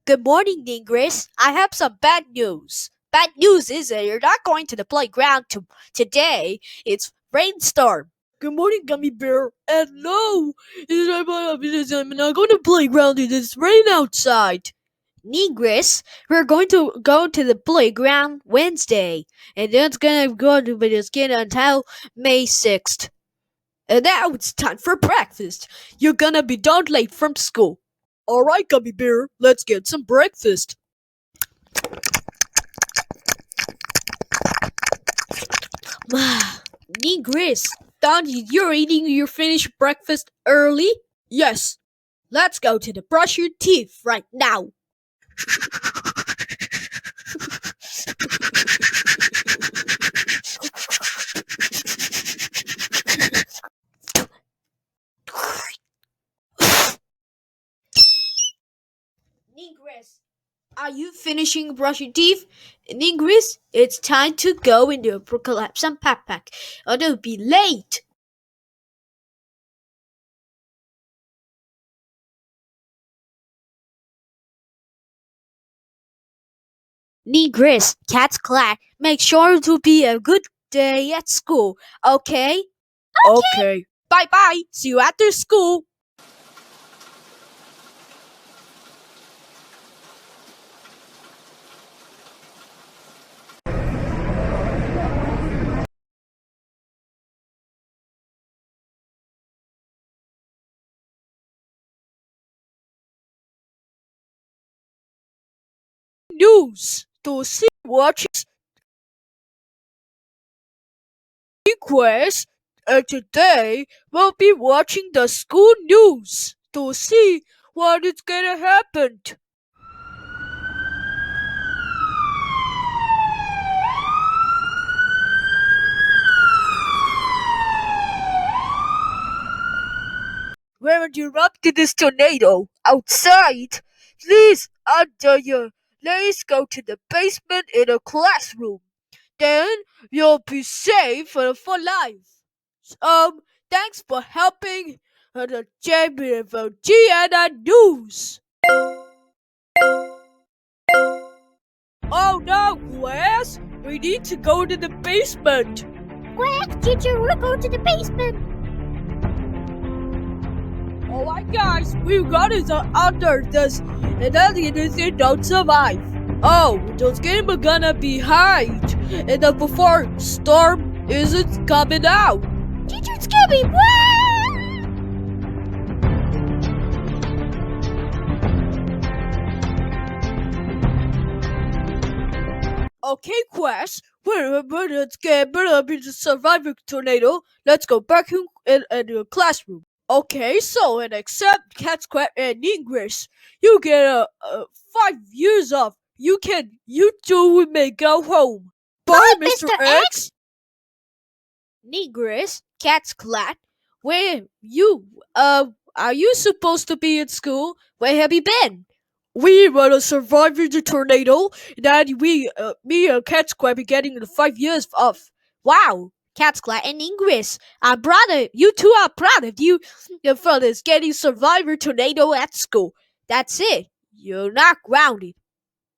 Good morning, Ningris. I have some bad news. Bad news is that you're not going to the playground today. It's rainstorm. Good morning, Gummy Bear. And no, I'm not going to playground. It's rain outside. Ningris, we're going to go to the playground Wednesday, and that's gonna go to the skin until May 6th. And now it's time for breakfast. You're gonna be done late from school. Alright, Gummy Bear, let's get some breakfast. Ningris, Donnie, you're eating your finished breakfast early? Yes. Let's go to the brush your teeth right now. Ningris, are you finishing brushing teeth? Ningris, it's time to go into a collapse and pack, or they'll be late. Ningris, Cat's Clack, make sure to be a good day at school, okay? Okay. Bye-bye. See you after school. News to see what request. Today we'll be watching the school news to see what is gonna happen. We're interrupted this tornado outside. Please, let's go to the basement in a classroom. Then you'll be safe for life. Thanks for helping the GNN News. Oh no, Glass! We need to go to the basement. Quick, teacher, we're going to the basement. Alright guys, we got it under this, and then the don't survive. Oh, those games are gonna be hide, and the before storm isn't coming out. Teacher, it's coming. Okay, Quest, we're gonna be the surviving tornado. Let's go back in the classroom. Okay, so and except Cat's Quack and Ningris, you get 5 years off. You two may go home. Bye, Mr. X. Ningris, Cat's Clack, where are you supposed to be in school? Where have you been? We were surviving the tornado, and me and Cat's Quack be getting the 5 years off. Wow, Cat's Clack and Ningris, I'm proud of you two. Are proud of you for this getting survivor tornado at school. That's it. You're not grounded.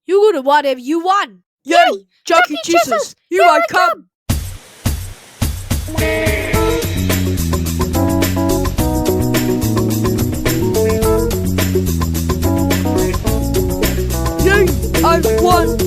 You do whatever you want. Yay! Chuck E. Cheese's, here I come! Yay! I won!